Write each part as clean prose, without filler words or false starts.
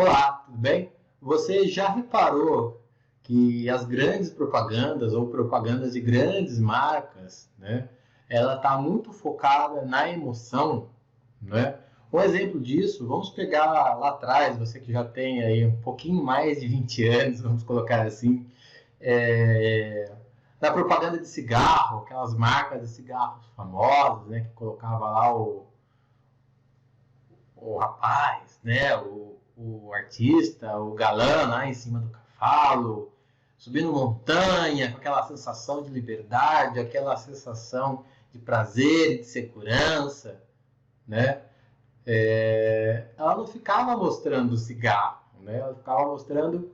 Olá, tudo bem? Você já reparou que as grandes propagandas ou propagandas de grandes marcas, né, ela está muito focada na emoção, né? Um exemplo disso, vamos pegar lá atrás, você que já tem aí um pouquinho mais de 20 anos, vamos colocar assim, é, na propaganda de cigarro, aquelas marcas de cigarros famosas, né, que colocava lá o rapaz, né, o artista, o galã lá em cima do cavalo, subindo montanha, com aquela sensação de liberdade, aquela sensação de prazer, de segurança, né? Ela não ficava mostrando o cigarro, né? Ela ficava mostrando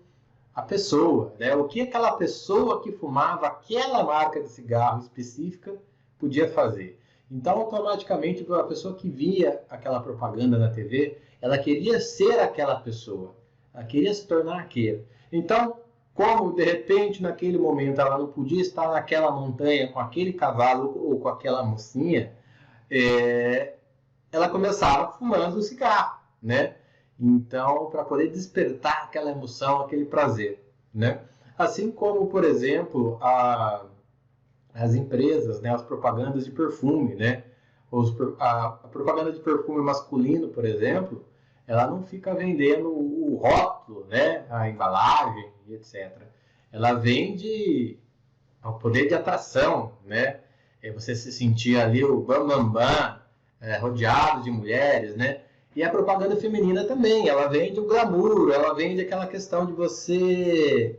a pessoa, né? O que aquela pessoa que fumava aquela marca de cigarro específica podia fazer. Então, automaticamente, a pessoa que via aquela propaganda na TV, ela queria ser aquela pessoa, ela queria se tornar aquele. Então, como de repente naquele momento ela não podia estar naquela montanha com aquele cavalo ou com aquela mocinha, ela começava fumando o cigarro, né? Então, para poder despertar aquela emoção, aquele prazer, né? Assim como, por exemplo, as empresas, né, as propagandas de perfume, né? A propaganda de perfume masculino, por exemplo, ela não fica vendendo o rótulo, né, a embalagem e etc. Ela vende o poder de atração, né? Você se sentir ali o bam bam bam, rodeado de mulheres, né? E a propaganda feminina também, ela vende o glamour, ela vende aquela questão de você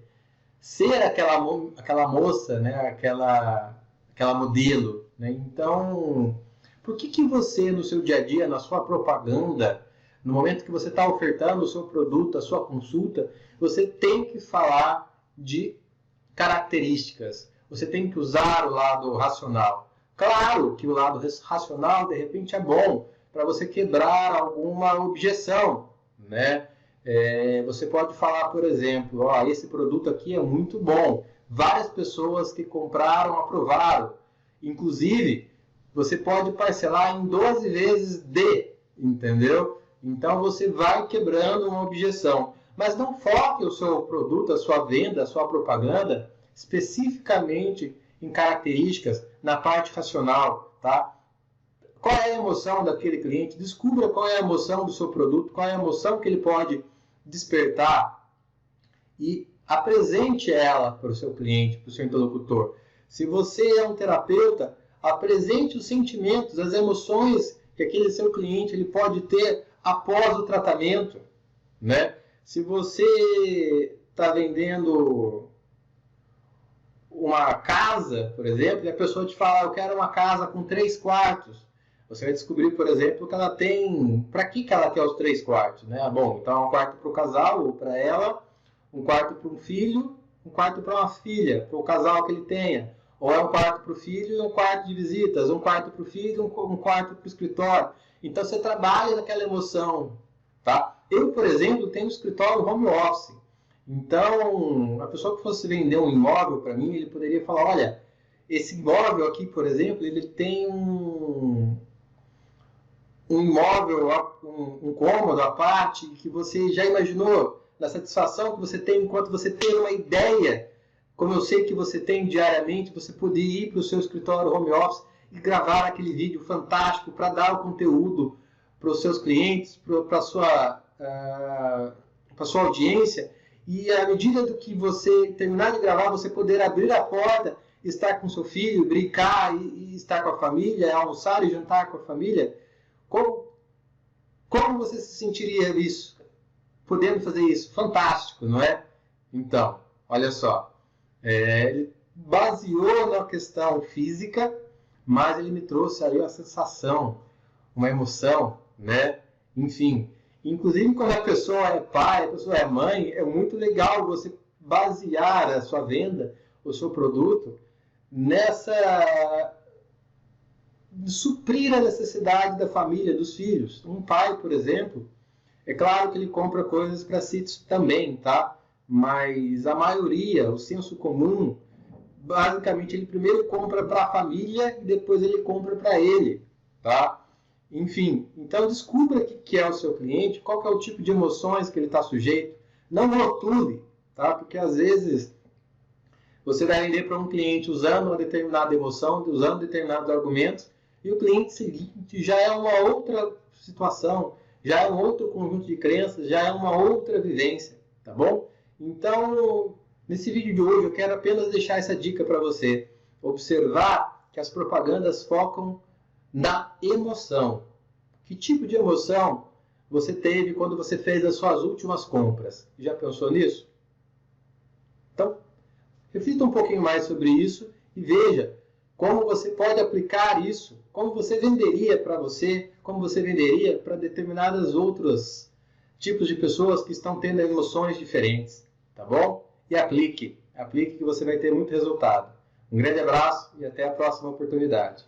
ser aquela moça, né? Aquela modelo, né? Então, por que você no seu dia a dia, na sua propaganda, no momento que você está ofertando o seu produto, a sua consulta, você tem que falar de características, você tem que usar o lado racional. Claro que o lado racional, de repente, é bom para você quebrar alguma objeção, né? Você pode falar, por exemplo, esse produto aqui é muito bom. Várias pessoas que compraram aprovaram. Inclusive, você pode parcelar em 12 vezes entendeu? Então, você vai quebrando uma objeção. Mas não foque o seu produto, a sua venda, a sua propaganda, especificamente em características na parte racional, tá? Qual é a emoção daquele cliente? Descubra qual é a emoção do seu produto, qual é a emoção que ele pode despertar e apresente ela para o seu cliente, para o seu interlocutor. Se você é um terapeuta, apresente os sentimentos, as emoções que aquele seu cliente ele pode ter após o tratamento, né? Se você está vendendo uma casa, por exemplo, e a pessoa te fala, eu quero uma casa com 3 quartos, você vai descobrir, por exemplo, que ela tem... Para que ela quer os 3 quartos? Né? Bom, então um quarto para o casal ou para ela, um quarto para um filho, um quarto para uma filha, para o casal que ele tenha. Ou é um quarto para o filho e um quarto de visitas, um quarto para o filho e um quarto para o escritório. Então você trabalha naquela emoção, tá? Eu, por exemplo, tenho um escritório home office. Então, a pessoa que fosse vender um imóvel para mim, ele poderia falar, olha, esse imóvel aqui, por exemplo, ele tem um imóvel, um cômodo à parte que você já imaginou na satisfação que você tem enquanto você tem uma ideia, como eu sei que você tem diariamente, você poder ir para o seu escritório home office e gravar aquele vídeo fantástico para dar o conteúdo para os seus clientes, para a sua audiência, e à medida do que você terminar de gravar, você poder abrir a porta, estar com seu filho, brincar e estar com a família, almoçar e jantar com a família. Como você se sentiria isso? Podendo fazer isso? Fantástico, não é? Então, olha só. Ele baseou na questão física, mas ele me trouxe ali uma sensação, uma emoção, né? Enfim, inclusive quando a pessoa é pai, a pessoa é mãe, é muito legal você basear a sua venda, o seu produto, suprir a necessidade da família, dos filhos. Um pai, por exemplo, é claro que ele compra coisas para si também, tá? Mas a maioria, o senso comum, basicamente ele primeiro compra para a família e depois ele compra para ele, tá? Enfim, então descubra o que é o seu cliente, qual que é o tipo de emoções que ele está sujeito. Não rotule, tá? Porque às vezes você vai vender para um cliente usando uma determinada emoção, usando determinados argumentos, e o cliente seguinte já é uma outra situação, já é um outro conjunto de crenças, já é uma outra vivência, tá bom? Então, nesse vídeo de hoje eu quero apenas deixar essa dica para você. Observar que as propagandas focam na emoção. Que tipo de emoção você teve quando você fez as suas últimas compras? Já pensou nisso? Então, reflita um pouquinho mais sobre isso e veja como você pode aplicar isso, como você venderia para você, como você venderia para determinados outros tipos de pessoas que estão tendo emoções diferentes, tá bom? E aplique que você vai ter muito resultado. Um grande abraço e até a próxima oportunidade.